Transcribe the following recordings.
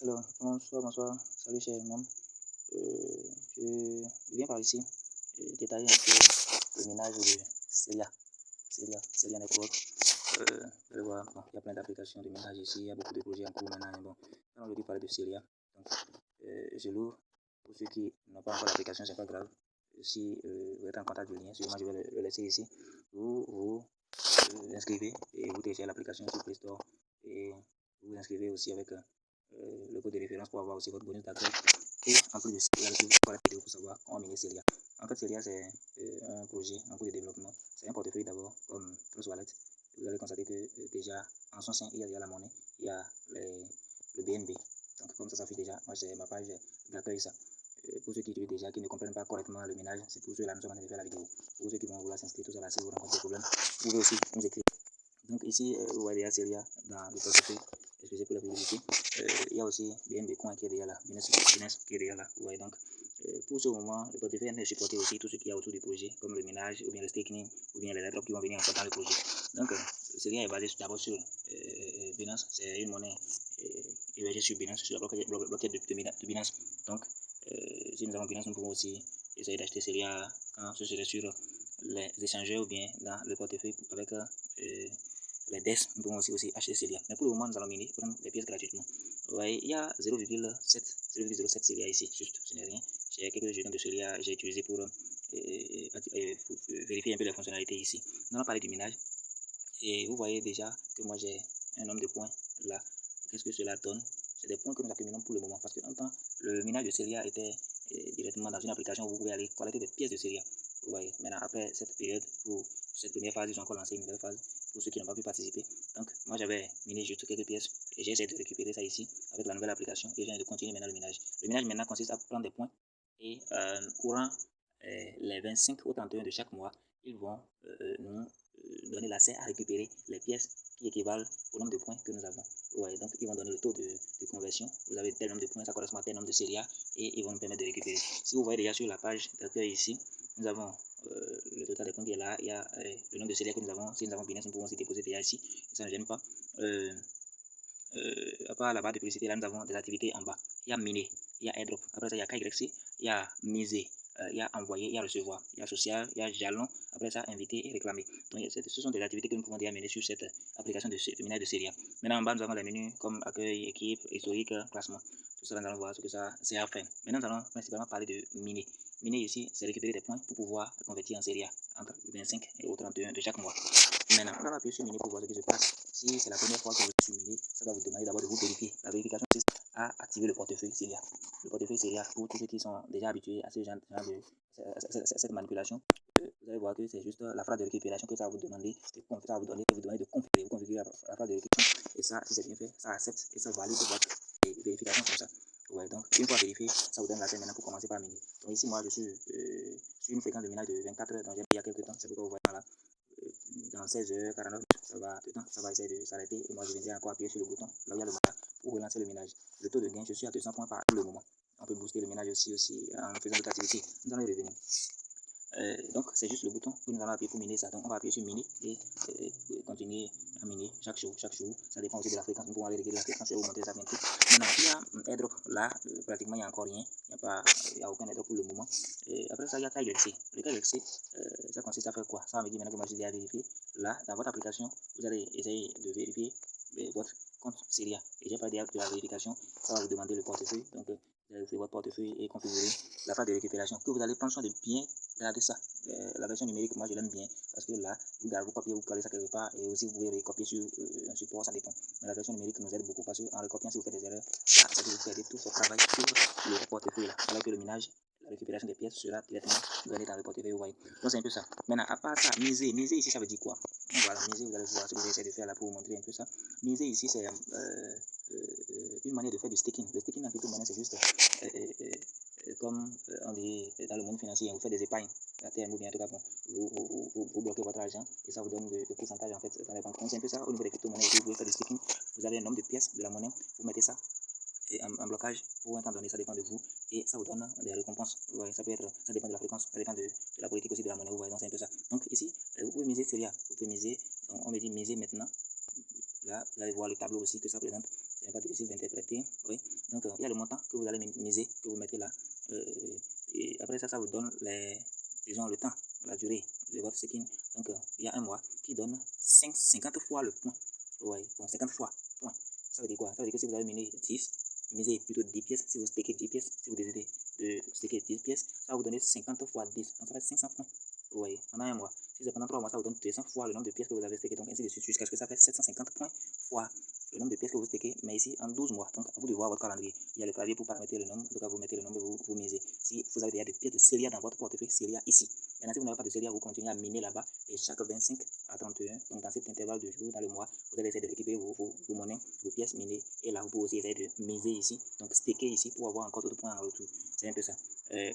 Alors, bonsoir, bonsoir. Salut, cher maman. Je viens par ici détailler un peu le ménage de Celia. Celia Network. Vous allez voir, bon, il y a plein d'applications de ménage ici. Il y a beaucoup de projets en cours maintenant. Mais bon, quand on veut parler de Celia, donc, je l'ouvre. Pour ceux qui n'ont pas encore l'application, c'est pas grave. Si vous êtes en contact du lien, sûrement je vais le laisser ici. Vous inscrivez et vous téléchargez l'application sur Play Store. Et vous vous inscrivez aussi avec le code de référence pour avoir aussi votre bonus d'accueil. Et en plus de ça, vous allez suivre la vidéo pour savoir comment miner Celia. En fait, Celia, c'est un projet en cours de développement. C'est un portefeuille d'abord, comme Trust Wallet. Vous allez constater que déjà, en son sein, il y a déjà la monnaie, il y a le BNB. Donc, comme ça s'affiche déjà, moi, c'est ma page d'accueil, ça. Pour ceux qui utilisent déjà, qui ne comprennent pas correctement le ménage, c'est pour ceux-là, nous sommes en train de faire la vidéo. Pour ceux qui vont vouloir s'inscrire, tout ça là, si vous rencontrez des problèmes, vous pouvez aussi nous écrire. Donc ici, vous voyez déjà Celia dans le portefeuille. Excusez pour la publicité. Il y a aussi BNB Coin qui est déjà là, Binance qui est déjà là. Vous voyez donc, pour ce moment, le portefeuille est supporté aussi tout ce qu'il y a autour du projet, comme le ménage, ou bien le staking, ou bien les airdrops qui vont venir encore dans le projet. Donc, Celia est basé d'abord sur Binance. C'est une monnaie hébergée sur Binance, sur la blockchain de Binance. Donc, si nous avons Binance, nous pouvons aussi essayer d'acheter Celia quand ce serait sur les échangeurs ou bien dans le portefeuille avec les DES, nous pouvons aussi acheter Celia. Mais pour le moment, nous allons miner, prendre les pièces gratuitement. Vous voyez, il y a 0,07 Celia ici, juste, ce n'est rien. J'ai quelques jetons de Celia, j'ai utilisé pour vérifier un peu les fonctionnalités ici. Nous allons parler du minage. Et vous voyez déjà que moi j'ai un nombre de points là. Qu'est-ce que cela donne? C'est des points que nous accumulons pour le moment. Parce que en temps, le minage de Celia était directement dans une application où vous pouvez aller collecter des pièces de Celia. Vous voyez, maintenant après cette période, pour cette première phase, ils ont encore lancé une nouvelle phase pour ceux qui n'ont pas pu participer. Donc moi j'avais miné juste quelques pièces et j'ai essayé de récupérer ça ici avec la nouvelle application et j'ai de continuer maintenant le minage. Le minage maintenant consiste à prendre des points et courant les 25 au 31 de chaque mois, ils vont nous donner l'accès à récupérer les pièces qui équivalent au nombre de points que nous avons. Ouais, donc ils vont donner le taux de conversion. Vous avez tel nombre de points, ça correspond à tel nombre de Celia et ils vont nous permettre de récupérer. Si vous voyez déjà sur la page d'accueil ici, nous avons le total des points qui est là. Il y a le nombre de Celia que nous avons. Si nous avons Binance, nous pouvons aussi déposer déjà ici. Ça ne gêne pas. À part la barre de publicité, là nous avons des activités en bas. Il y a miner, il y a airdrop. Après ça, il y a KYC, il y a miser. Il y a envoyer, il y a recevoir, il y a social, il y a jalon, après ça, inviter et réclamer. Donc, ce sont des activités que nous pouvons déjà mener sur cette application de minage de Celia. Maintenant, en bas, nous avons les menus comme accueil, équipe, historique, classement. Tout ça, nous allons voir ce que ça c'est à faire. Maintenant, nous allons principalement parler de miner. Miner ici, c'est récupérer des points pour pouvoir convertir en Celia entre 25 et au 31 de chaque mois. Maintenant, on va appuyer sur miner pour voir ce qui se passe. Si c'est la première fois que vous êtes sur miner, ça va vous demander d'abord de vous vérifier. La vérification consiste à activer le portefeuille Celia. Le portefeuille Celia, pour tous ceux qui sont déjà habitués à ce genre de cette manipulation, vous allez voir que c'est juste la phrase de récupération que ça va vous demander, ça va vous donner de configurer, vous configurer la phrase de récupération. Et ça, si c'est bien fait, ça accepte et ça valide votre vérification comme ça. Ouais, donc une fois vérifié, ça vous donne la scène maintenant pour commencer par miner. Donc ici, moi, je suis sur une fréquence de minage de 24 heures, donc j'ai il y a quelques temps, c'est pourquoi vous voyez là. Dans 16h49, ça va essayer de s'arrêter et moi je viendrai encore appuyer sur le bouton là où il y a le matin pour relancer le ménage. Le taux de gain, je suis à 200 points par le moment. On peut booster le ménage aussi en faisant d'autres activités. Nous allons y revenir. Donc c'est juste le bouton que nous allons appuyer pour miner ça. Donc on va appuyer sur miner et continuer à miner chaque jour. Ça dépend aussi de la fréquence. Nous pouvons aller régler la fréquence et augmenter ça bientôt. Maintenant, il y a un airdrop là, pratiquement il n'y a encore rien. Il n'y a aucun airdrop pour le moment. Après ça, il y a KYC. Le KYC, ça consiste à faire quoi? Ça va me dire maintenant que moi j'ai déjà vérifié. Là, dans votre application, vous allez essayer de vérifier votre compte Celia. Et j'ai parlé de la vérification. Ça va vous demander le portefeuille. Donc, vous allez ouvrir votre portefeuille et configurer la phase de récupération. Que vous allez prendre soin de bien garder ça. La version numérique, moi je l'aime bien parce que là, vous copiez, vous collez ça quelque part et aussi vous pouvez recopier sur un support, ça dépend. Mais la version numérique nous aide beaucoup parce qu'en recopiant, si vous faites des erreurs, ça peut vous perdez tout ce travail sur le portefeuille là. Alors que le minage, la récupération des pièces sera directement donnée dans le portefeuille, vous voyez. Donc c'est un peu ça. Maintenant, à part ça, miser ici, ça veut dire quoi? Voilà, miser, vous allez voir ce que j'essaie de faire là pour vous montrer un peu ça. Miser ici, c'est une manière de faire du staking. Le staking, en quelque manière, c'est juste comme on dit dans le monde financier, vous faites des épargnes à terme ou bien en tout cas, bon, vous bloquez votre argent et ça vous donne de pourcentage en fait dans les banques. Donc c'est un peu ça au niveau des crypto-monnaies. Vous pouvez faire du staking, vous avez un nombre de pièces de la monnaie, vous mettez ça et en blocage pour un temps donné, ça dépend de vous et ça vous donne des récompenses. Vous voyez, ça dépend de la fréquence, ça dépend de la politique aussi de la monnaie. Vous voyez, donc c'est un peu ça. Donc ici, vous pouvez miser Celia, vous pouvez miser, donc on me dit miser maintenant. Là, vous allez voir le tableau aussi que ça présente. ce n'est pas difficile d'interpréter. Oui. Donc, il y a le montant que vous allez miser, que vous mettez là. Et après ça, ça vous donne disons, le temps, la durée de votre staking. Donc, il y a un mois qui donne 50 fois le point. Oui, bon, 50 fois, point. Ça veut dire quoi? Ça veut dire que si vous avez miné 10, misez plutôt 10 pièces. Si vous stakez 10 pièces, si vous décidez de staker 10 pièces, ça va vous donner 50 fois 10. Donc, ça va être 500 points. Vous voyez, pendant un mois. Si c'est pendant 3 mois, ça vous donne 200 fois le nombre de pièces que vous avez staké. Donc, ainsi de suite, jusqu'à ce que ça fait 750 points fois le nombre de pièces que vous stakez, mais ici en 12 mois. Donc, à vous de voir votre calendrier. Il y a le clavier pour paramétrer le nombre. En tout cas, vous mettez le nombre et vous misez. Si vous avez déjà des pièces de Celia dans votre portefeuille, Celia ici. Maintenant, si vous n'avez pas de Celia, vous continuez à miner là-bas. Et chaque 25 à 31, donc dans cet intervalle de jours, dans le mois, vous allez essayer de récupérer vos monnaies, vos pièces minées. Et là, vous pouvez aussi essayer de miser ici. Donc, staker ici pour avoir encore d'autres points en retour. C'est un peu ça.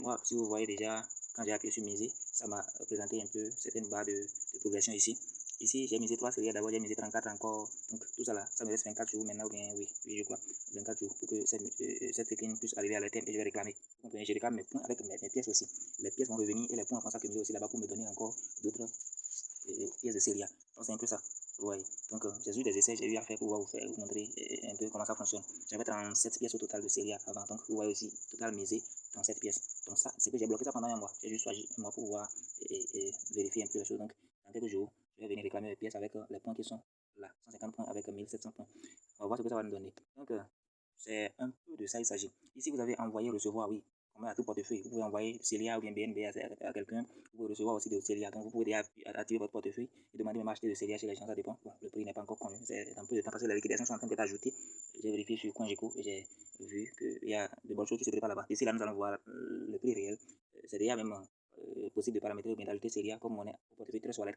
Moi, si vous voyez déjà, quand j'ai appuyé sur miser, ça m'a présenté un peu certaines barres de progression ici. Ici, j'ai misé 3 séries, d'abord j'ai misé 34 encore. Donc tout ça là, ça me laisse 24 jours maintenant, ou bien oui, je crois, 24 jours pour que cette séquence puisse arriver à la terme et je vais réclamer. Vous comprenez, je réclame mes points avec mes pièces aussi. Les pièces vont revenir et les points vont s'accumuler aussi là-bas pour me donner encore d'autres pièces de série. Donc c'est un peu ça. Vous voyez. Donc j'ai eu des essais, j'ai eu à faire pour vous montrer un peu comment ça fonctionne. J'avais 37 pièces au total de série avant. Donc vous voyez aussi, total misé, 37 pièces. Donc ça, c'est que j'ai bloqué ça pendant un mois. J'ai juste choisi un mois pour pouvoir vérifier un peu les choses. Donc dans quelques jours, je vais venir réclamer mes pièces avec les points qui sont là. 150 points avec 1700 points. On va voir ce que ça va nous donner. Donc c'est un peu de ça il s'agit. Ici, vous avez envoyé, recevoir, oui. Comme à tout portefeuille, vous pouvez envoyer Celia ou bien BNB à quelqu'un. Vous pouvez recevoir aussi de Celia. Donc, vous pouvez déjà activer votre portefeuille et demander même acheter de Celia chez les gens. Ça dépend. Bon, le prix n'est pas encore connu. C'est un peu de temps parce que les liquidations sont en train d'être ajoutées. J'ai vérifié sur CoinGecko et j'ai vu qu'il y a de bonnes choses qui se préparent là-bas. Ici, là, nous allons voir le prix réel. C'est déjà même possible de paramétrer ou bien d'ajouter Celia comme monnaie au portefeuille très solide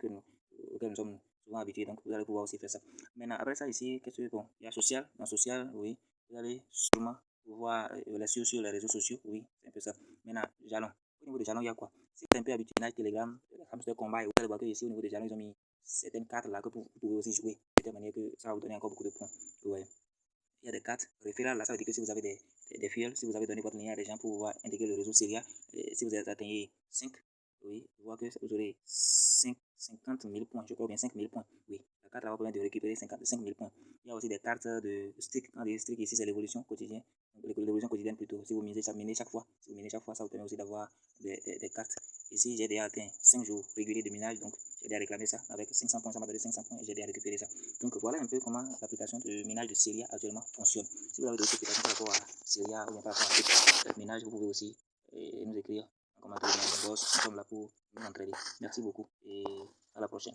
auquel nous sommes souvent habitués. Donc, vous allez pouvoir aussi faire ça. Maintenant, après ça, ici, qu'est-ce que bon, il y a social. Dans social, oui, vous allez sûrement pouvoir les suivre sur les réseaux sociaux. Oui, c'est un peu ça. Maintenant, jalons. Au niveau des jalons, il y a quoi? Si vous êtes un peu habitué à Telegram, Hamster Combat, et vous allez voir que ici, au niveau des jalons, ils ont mis certaines cartes là que vous pouvez aussi jouer. De telle manière que ça va vous donner encore beaucoup de points. Ouais. Il y a des cartes référales là, ça veut dire que si vous avez des fuels, si vous avez donné votre lien à des gens pour pouvoir intégrer le réseau Celia, si vous êtes atteint 5, oui, vous voyez que vous aurez 50 000 points, je crois bien 5 000 points. Oui, la carte va vous permettre de récupérer 55 000 points. Il y a aussi des cartes de stick. Quand des sticks ici, c'est l'évolution quotidienne. L'évolution quotidienne plutôt. Si vous minez chaque fois, si vous minez chaque fois, ça vous permet aussi d'avoir des cartes. Ici, j'ai déjà atteint 5 jours réguliers de minage, donc j'ai déjà réclamé ça. Avec 500 points, ça m'a donné 500 points et j'ai déjà récupéré ça. Donc voilà un peu comment l'application de minage de Celia actuellement fonctionne. Si vous avez d'autres explications par rapport à Celia ou bien par rapport à ce minage, vous pouvez aussi nous écrire en commentaire dans le boss. Nous sommes là pour nous entraider. Merci beaucoup et à la prochaine.